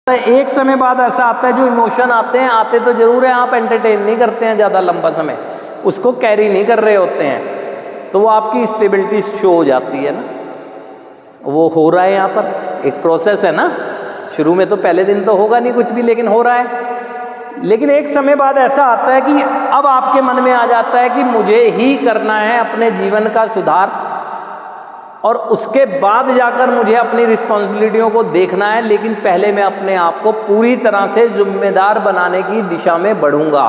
एक समय बाद ऐसा आता है जो इमोशन आते हैं, आते तो जरूर है, आप एंटरटेन नहीं करते हैं ज़्यादा लंबा समय, उसको कैरी नहीं कर रहे होते हैं, तो वो आपकी स्टेबिलिटी शो हो जाती है ना। वो हो रहा है यहाँ पर एक प्रोसेस है ना, शुरू में तो पहले दिन तो होगा नहीं कुछ भी, लेकिन हो रहा है। लेकिन एक समय बाद ऐसा आता है कि अब आपके मन में आ जाता है कि मुझे ही करना है अपने जीवन का सुधार, और उसके बाद जाकर मुझे अपनी रिस्पॉन्सिबिलिटियों को देखना है, लेकिन पहले मैं अपने आप को पूरी तरह से जिम्मेदार बनाने की दिशा में बढ़ूंगा।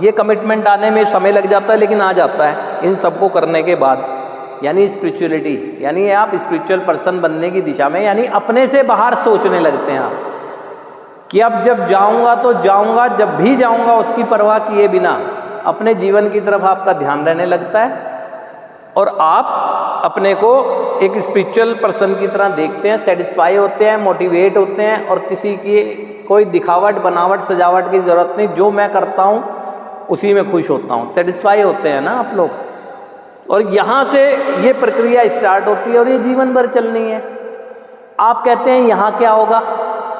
ये कमिटमेंट आने में समय लग जाता है, लेकिन आ जाता है इन सबको करने के बाद। यानी स्पिरिचुअलिटी, यानी आप स्पिरिचुअल पर्सन बनने की दिशा में, यानी अपने से बाहर सोचने लगते हैं आप कि अब जब जाऊंगा तो जाऊंगा, जब भी जाऊंगा उसकी परवाह किए बिना अपने जीवन की तरफ आपका ध्यान रहने लगता है, और आप अपने को एक स्पिरिचुअल पर्सन की तरह देखते हैं, सेटिस्फाई होते हैं, मोटिवेट होते हैं, और किसी की कोई दिखावट बनावट सजावट की ज़रूरत नहीं, जो मैं करता हूँ उसी में खुश होता हूँ, सेटिस्फाई होते हैं ना आप लोग। और यहाँ से ये प्रक्रिया स्टार्ट होती है और ये जीवन भर चलनी है। आप कहते हैं यहाँ क्या होगा,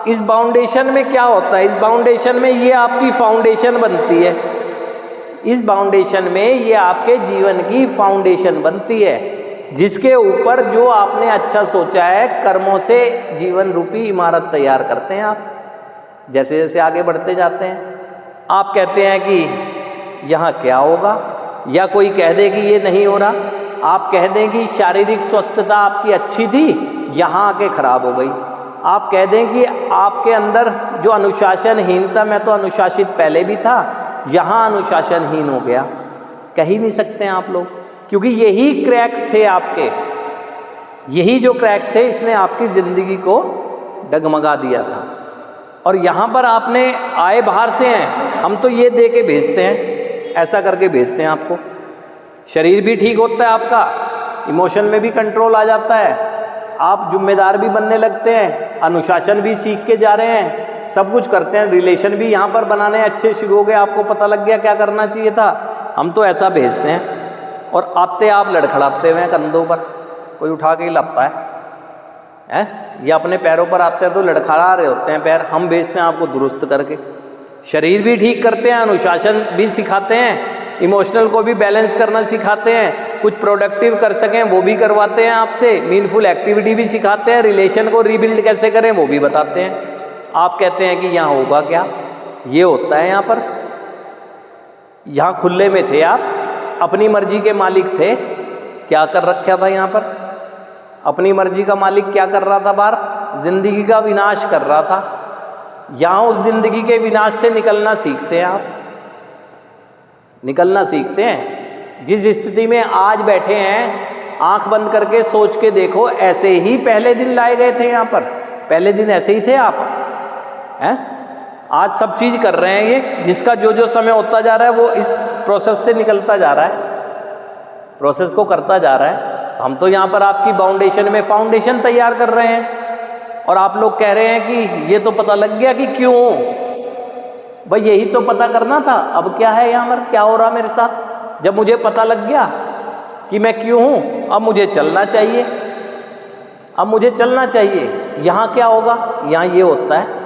इस बाउंडेशन में क्या होता है, इस बाउंडेशन में ये आपकी फाउंडेशन बनती है, इस बाउंडेशन में ये आपके जीवन की फाउंडेशन बनती है, जिसके ऊपर जो आपने अच्छा सोचा है कर्मों से जीवन रूपी इमारत तैयार करते हैं आप। जैसे जैसे आगे बढ़ते जाते हैं आप कहते हैं कि यहाँ क्या होगा, या कोई कह दे कि ये नहीं हो रहा, आप कह दें कि शारीरिक स्वस्थता आपकी अच्छी थी, यहाँ आके खराब हो गई। आप कह दें कि आपके अंदर जो अनुशासनहीनता, मैं तो अनुशासित पहले भी था, यहाँ अनुशासनहीन हो गया। कह ही नहीं सकते हैं आप लोग, क्योंकि यही क्रैक्स थे आपके, यही जो क्रैक्स थे इसने आपकी ज़िंदगी को डगमगा दिया था। और यहाँ पर आपने आए बाहर से हैं, हम तो ये दे के भेजते हैं, ऐसा करके भेजते हैं आपको, शरीर भी ठीक होता है आपका, इमोशन में भी कंट्रोल आ जाता है, आप जिम्मेदार भी बनने लगते हैं, अनुशासन भी सीख के जा रहे हैं, सब कुछ करते हैं, रिलेशन भी यहाँ पर बनाने अच्छे शुरू हो गए, आपको पता लग गया क्या करना चाहिए था। हम तो ऐसा भेजते हैं, और आते आप लड़खड़ाते हुए कंधों पर, कोई उठा के ही लाता है, ये अपने पैरों पर आते हैं तो लड़खड़ा रहे होते हैं पैर, हम भेजते हैं आपको दुरुस्त करके, शरीर भी ठीक करते हैं, अनुशासन भी सिखाते हैं, इमोशनल को भी बैलेंस करना सिखाते हैं, कुछ प्रोडक्टिव कर सकें वो भी करवाते हैं आपसे, मीनफुल एक्टिविटी भी सिखाते हैं, रिलेशन को रीबिल्ड कैसे करें वो भी बताते हैं। आप कहते हैं कि यहाँ होगा क्या, ये होता है यहाँ पर, यहाँ खुले में थे आप, अपनी मर्जी के मालिक थे, क्या कर रखा था यहाँ पर, अपनी मर्जी का मालिक क्या कर रहा था बाहर, जिंदगी का विनाश कर रहा था। यहाँ उस जिंदगी के विनाश से निकलना सीखते हैं आप, निकलना सीखते हैं। जिस स्थिति में आज बैठे हैं, आंख बंद करके सोच के देखो, ऐसे ही पहले दिन लाए गए थे यहाँ पर, पहले दिन ऐसे ही थे आप हैं। आज सब चीज़ कर रहे हैं, ये जिसका जो जो समय होता जा रहा है वो इस प्रोसेस से निकलता जा रहा है, प्रोसेस को करता जा रहा है। हम तो यहाँ पर आपकी बाउंडेशन में फाउंडेशन तैयार कर रहे हैं, और आप लोग कह रहे हैं कि ये तो पता लग गया कि क्यों, भाई यही तो पता करना था, अब क्या है यहाँ पर, क्या हो रहा मेरे साथ, जब मुझे पता लग गया कि मैं क्यों हूँ, अब मुझे चलना चाहिए, अब मुझे चलना चाहिए। यहाँ क्या होगा, यहाँ ये होता है।